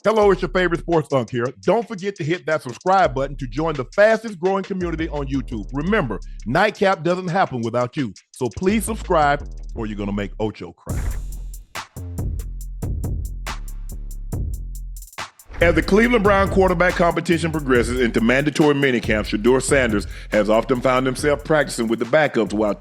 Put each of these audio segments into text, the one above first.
Hello, it's your favorite sports Unc here. Don't forget to hit that subscribe button to join the fastest growing community on YouTube. Remember, Nightcap doesn't happen without you. So please subscribe or you're going to make Ocho cry. As the Cleveland Brown quarterback competition progresses into mandatory minicamp, Shedeur Sanders has often found himself practicing with the backups while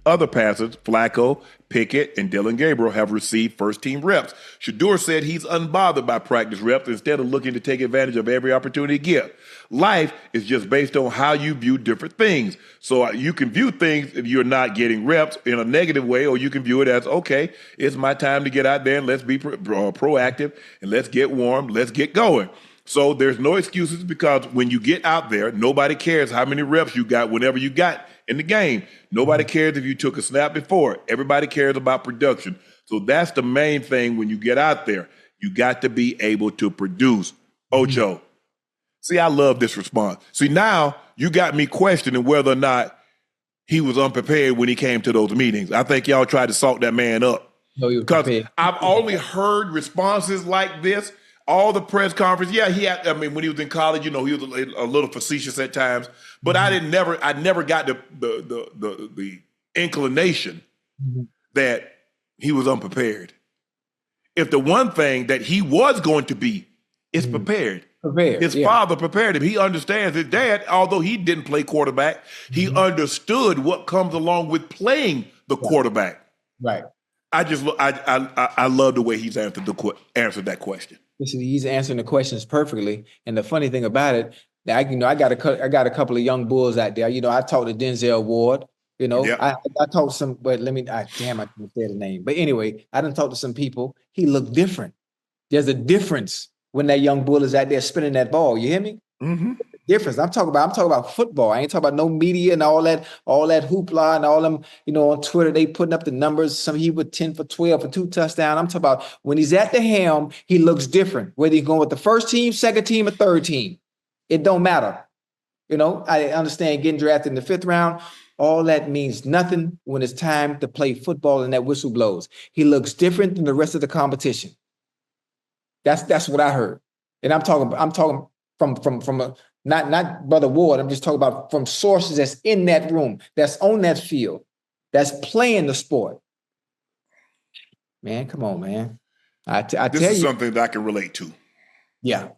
other passers, Flacco, Pickett, and Dylan Gabriel, have received first-team reps. Shedeur said he's unbothered by practice reps instead of looking to take advantage of every opportunity to get. Life is just based on how you view different things. So you can view things if you're not getting reps in a negative way, or you can view it as, okay, it's my time to get out there and let's be proactive and let's get warm, let's get going. So there's no excuses because when you get out there, nobody cares how many reps you got whenever you got in the game. Nobody cares if you took a snap before. Everybody cares about production. So that's the main thing when you get out there. You got to be able to produce. Ocho. See, I love this response. See, now you got me questioning whether or not he was unprepared when he came to those meetings. I think y'all tried to salt that man up. No, he was because prepared. I've only heard responses like this. All the press conference, yeah, he had. I mean, when he was in college, you know, he was a little facetious at times. But I never got the inclination that he was unprepared. If the one thing that he was going to be is prepared. His father prepared him. He understands his dad, although he didn't play quarterback, he understood what comes along with playing the quarterback. Right. I love the way he's answered that question. Listen, he's answering the questions perfectly. And the funny thing about it, I got a couple of young bulls out there. You know, I talked to Denzel Ward. You know, I talked to some, but I can't say the name. But anyway, I done talked to some people. He looked different. There's a difference when that young bull is out there spinning that ball. You hear me? Mm-hmm. Difference. I'm talking about football. I ain't talking about no media and all that hoopla and all them, you know, on Twitter, they putting up the numbers. He was 10 for 12 for 2 touchdowns. I'm talking about when he's at the helm, he looks different. Whether he's going with the first team, second team, or third team, it don't matter. You know, I understand getting drafted in the 5th round. All that means nothing when it's time to play football and that whistle blows. He looks different than the rest of the competition. That's what I heard. And I'm talking from a not Brother Ward. I'm just talking about from sources that's in that room, that's on that field, that's playing the sport. Man, come on, man. This is something that I can relate to. Yeah.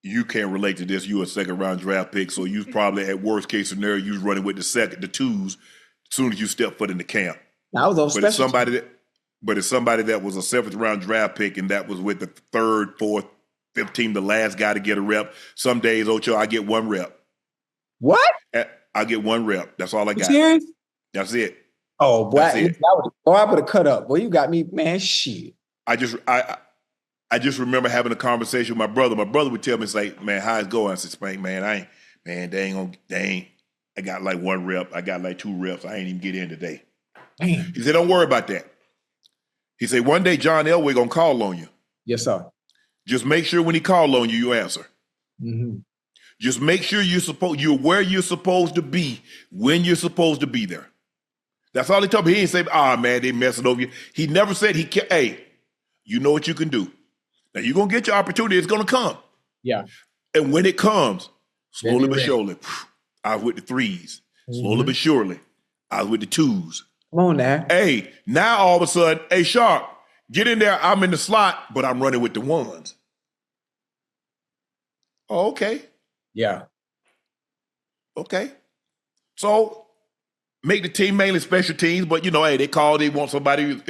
You can't relate to this. You're a 2nd round draft pick, so you probably at worst case scenario, you was running with the twos as soon as you step foot in the camp. I was on special. It's somebody that was a 7th round draft pick and that was with the 3rd, 4th, 5th team, the last guy to get a rep. Some days, Ocho, I get 1 rep. What? I get 1 rep. That's all I got. Serious? That's it. Oh, boy, I would have cut up. Boy, you got me, man. Shit. I just remember having a conversation with my brother. My brother would tell me, say, man, how it's going? I said, Spank, man, I got like 1 rep. I got like 2 reps. I ain't even get in today. Damn. He said, don't worry about that. He said, one day John Elway gonna call on you. Yes, sir. Just make sure when he call on you, you answer. Mm-hmm. Just make sure you're where you're supposed to be when you're supposed to be there. That's all he told me. He didn't say, man, they messing over you. He never said hey, you know what you can do. Now you're gonna get your opportunity, it's gonna come. Yeah. And when it comes, slowly but surely, I was with the 3s. Slowly but surely, I was with the 2s. Come on now. Hey, now all of a sudden, hey, Sharp, get in there. I'm in the slot, but I'm running with the 1s. Oh, okay. Yeah. Okay. So make the team mainly special teams, but you know, hey, they want somebody.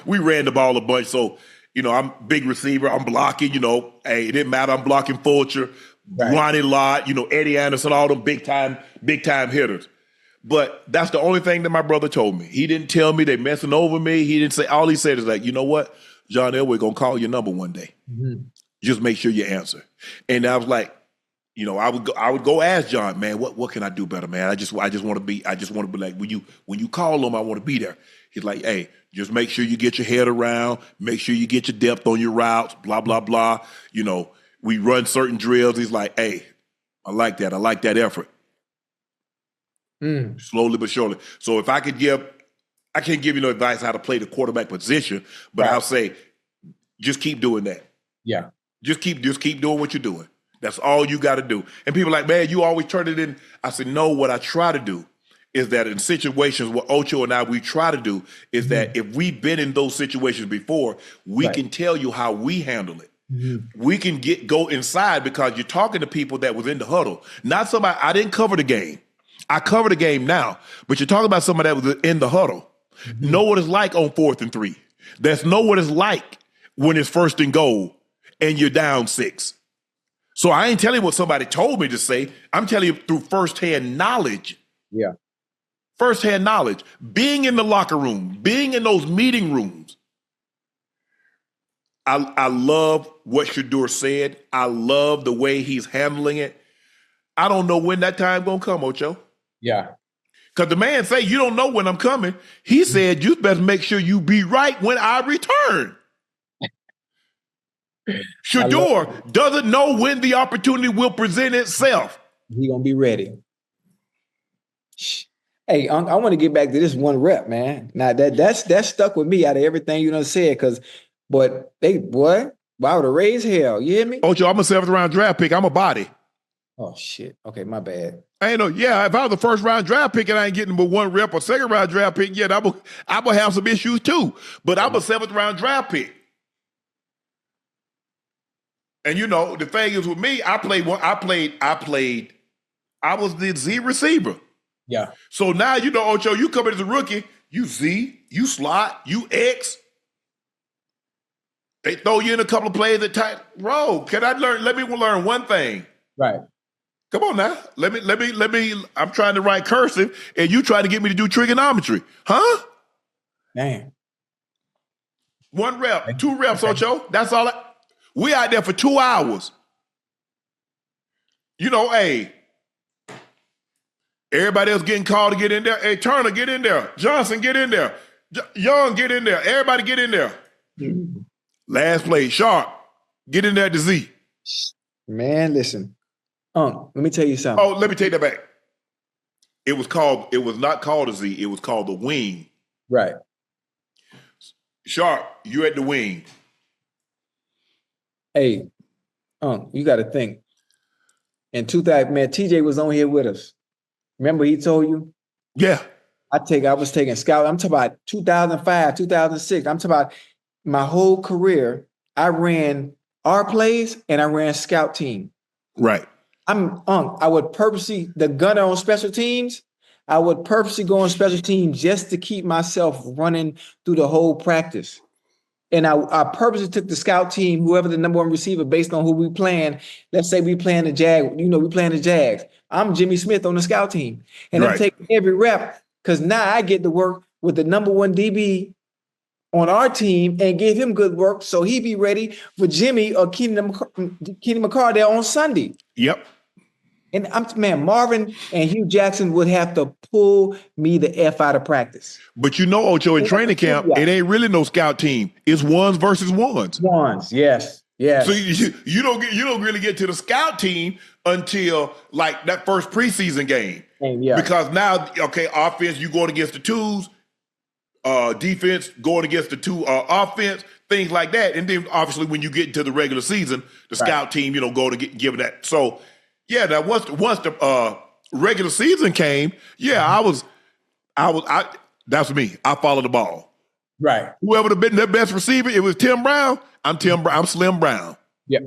We ran the ball a bunch, so you know, I'm big receiver. I'm blocking. You know, hey, it didn't matter. I'm blocking Fulcher, Ronnie Lott, you know, Eddie Anderson, all them big time hitters. But that's the only thing that my brother told me. He didn't tell me they messing over me. He didn't say. All he said is like, you know what, John Elway gonna call your number one day. Mm-hmm. Just make sure you answer. And I was like, you know, I would go ask John, man, what can I do better, man? I just want to be like, when you call him, I want to be there. He's like, hey, just make sure you get your head around, make sure you get your depth on your routes, blah, blah, blah. You know, we run certain drills. He's like, hey, I like that. I like that effort. Slowly but surely. So if I can't give you no advice how to play the quarterback position, but I'll say, just keep doing that. Yeah. Just keep doing what you're doing. That's all you got to do. And people are like, man, you always turn it in. I said, no, what I try to do is that in situations what Ocho and I, we try to do is that if we've been in those situations before, we can tell you how we handle it. We can go inside because you're talking to people that was in the huddle. Not somebody, I didn't cover the game. I cover the game now, but you're talking about somebody that was in the huddle. Know what it's like on 4th and 3. That's know what it's like when it's 1st and goal and you're down 6. So I ain't telling you what somebody told me to say. I'm telling you through firsthand knowledge. Yeah. Firsthand knowledge. Being in the locker room, being in those meeting rooms. I love what Shedeur said. I love the way he's handling it. I don't know when that time gonna come, Ocho. Yeah. Because the man say, you don't know when I'm coming. He said, you better make sure you be right when I return. Shedeur doesn't know when the opportunity will present itself. He gonna be ready. Hey, Unc, I want to get back to this one rep, man. Now that's stuck with me out of everything you done said, but I would have raised hell. You hear me? Ocho, I'm a 7th round draft pick. I'm a body. Oh shit. Okay, my bad. I ain't know. Yeah, if I was a 1st round draft pick and I ain't getting but 1 rep or 2nd round draft pick, yeah, I will have some issues too. But I'm a 7th round draft pick. And you know, the thing is with me, I was the Z receiver. Yeah. So now, you know, Ocho, you come in as a rookie, you Z, you slot, you X. They throw you in a couple of plays at tight. Bro, let me learn one thing. Right. Come on now. Let me, I'm trying to write cursive and you trying to get me to do trigonometry. Huh? Damn. 1 rep, 2 reps, Ocho. That's all. We out there for 2 hours. You know, hey, everybody else getting called to get in there. Hey, Turner, get in there. Johnson, get in there. Young, get in there. Everybody get in there. Last play, Sharpe, get in there to Z. Man, listen. Let me tell you something. Oh, let me take that back. It was not called a Z. It was called the wing. Right. Sharpe, you at the wing. Hey, you got to think. In 2000, man, TJ was on here with us. Remember he told you? Yeah. I was taking scout. I'm talking about 2005, 2006. I'm talking about my whole career. I ran our plays and I ran scout team. Right. I would purposely, the gunner on special teams, I would purposely go on special teams just to keep myself running through the whole practice. And I purposely took the scout team, whoever the number 1 receiver, based on who we playing. Let's say we playing the we playing the Jags. I'm Jimmy Smith on the scout team. And I'm taking every rep because now I get to work with the number 1 DB on our team and give him good work so he be ready for Jimmy or Kenny McCarr there on Sunday. Yep. And Marvin and Hugh Jackson would have to pull me the F out of practice. But you know, Ocho, in training camp, it ain't really no scout team. It's 1s versus 1s. 1s, yes. Yes. So you don't really get to the scout team until like that first preseason game. Yeah. Because now, okay, offense, you going against the 2s, defense going against the 2 offense, things like that. And then obviously when you get into the regular season, the scout team, go to give that. So yeah, now once the regular season came, that's me. I followed the ball. Right. Whoever the best receiver, it was Tim Brown. I'm Slim Brown. Yeah.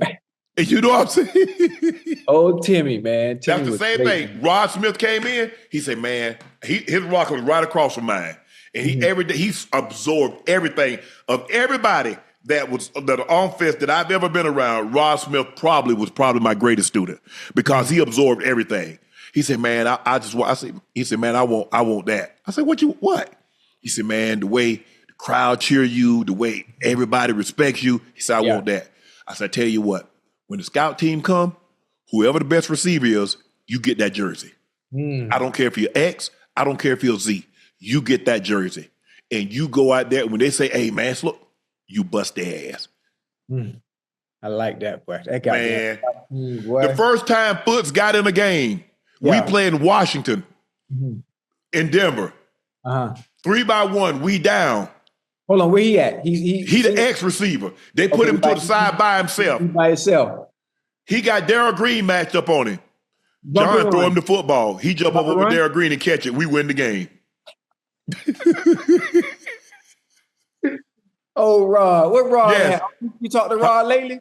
And you know what I'm saying? Oh, Timmy, man. That's the same thing. Rod Smith came in. He said, man, his rock was right across from mine. And every day he's absorbed everything of everybody that offense that I've ever been around. Rod Smith was probably my greatest student because he absorbed everything. He said, man, I want that. I said, what? He said, man, the way the crowd cheer you, the way everybody respects you. He said, I want that. I said, I tell you what, when the scout team come, whoever the best receiver is, you get that jersey. I don't care if you're X. I don't care if you're Z. You get that jersey. And you go out there, when they say, hey, man, look, you bust their ass. I like that, boy. That guy, man. The first time Foots got in a game, we played in Washington, in Denver. 3-1, we down. Hold on, where he at? He the X receiver. They put him to the side by himself. By himself. He got Darryl Green matched up on him. Bump John and throw run. him the football. He jump Bump over and with run? Darryl Green and catch it. We win the game. Oh, Rod. What Rod Yes. at? You talked to Rod lately?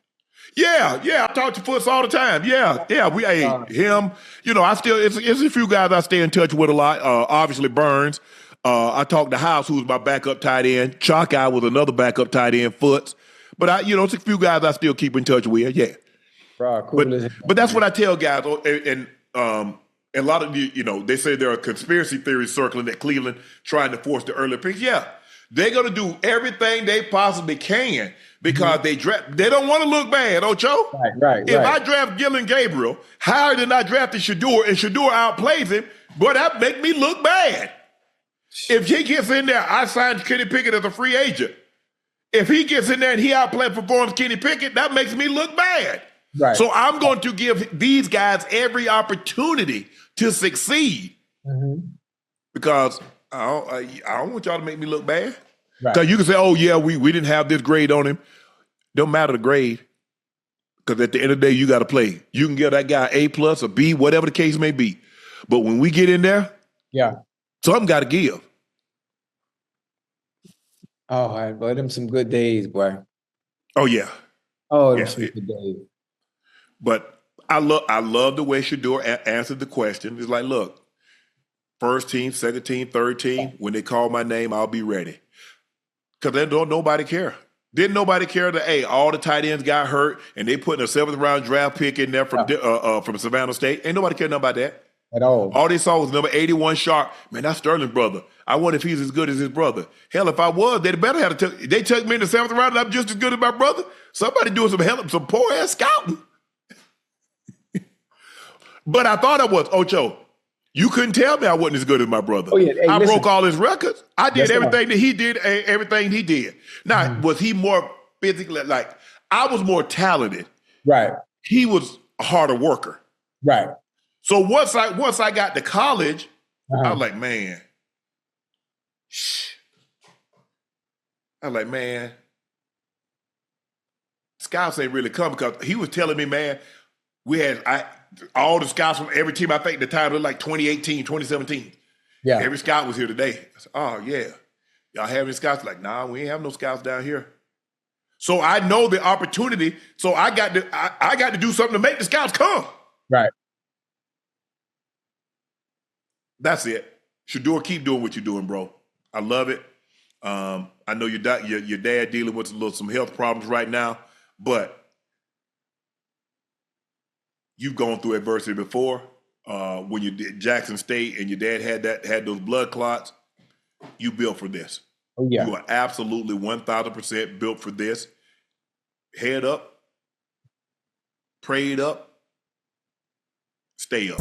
Yeah. I talk to Foots all the time. Yeah. We him. I still it's a few guys I stay in touch with a lot. Obviously Burns. I talked to House, who's my backup tight end. Chalk Eye was another backup tight end. Foots. But it's a few guys I still keep in touch with. Yeah. Rod, cool. But that's what I tell guys. And a lot of they say there are conspiracy theories circling that Cleveland trying to force the early picks. Yeah. They're going to do everything they possibly can because they don't want to look bad, Ocho. Right. If I draft Gillen Gabriel higher than I drafted Shedeur and Shedeur outplays him, boy, that make me look bad. If he gets in there, I signed Kenny Pickett as a free agent. If he gets in there and he performs Kenny Pickett, that makes me look bad. Right. So I'm going to give these guys every opportunity to succeed because I don't want y'all to make me look bad. Because you can say, oh, yeah, we didn't have this grade on him. Don't matter the grade. Because at the end of the day, you got to play. You can give that guy A+, or B, whatever the case may be. But when we get in there, something got to give. Oh, boy, them some good days, boy. Oh, yeah. Oh, them some good days. But I love the way Shedeur answered the question. It's like, look, first team, second team, third team, when they call my name, I'll be ready. Because then don't nobody care. Didn't nobody care that, all the tight ends got hurt and they put in a 7th round draft pick in there from Savannah State. Ain't nobody care nothing about that. At all. All they saw was number 81 Sharp. Man, that's Sterling's brother. I wonder if he's as good as his brother. Hell, if I was, they'd better have they took me in the 7th round and I'm just as good as my brother. Somebody doing some poor ass scouting. But I thought I was, Ocho. You couldn't tell me I wasn't as good as my brother. Oh, yeah. Hey, I listen. broke all his records. I did everything that he did, everything he did. Now, was he more physically, I was more talented. Right. He was a harder worker. Right. So once I got to college, I was like, man, scouts ain't really come because he was telling me, man, we had all the scouts from every team. I think the time was like 2018, 2017. Yeah. Every scout was here today. I said, oh, yeah. Y'all have any scouts? Like, nah, we ain't have no scouts down here. So I know the opportunity. So I got to do something to make the scouts come. Right. That's it. Shedeur, keep doing what you're doing, bro. I love it. I know your dad dealing with some health problems right now, but you've gone through adversity before. When you did Jackson State and your dad had those blood clots, you built for this. Oh, yeah. You are absolutely 1,000% built for this. Head up, prayed up, stay up.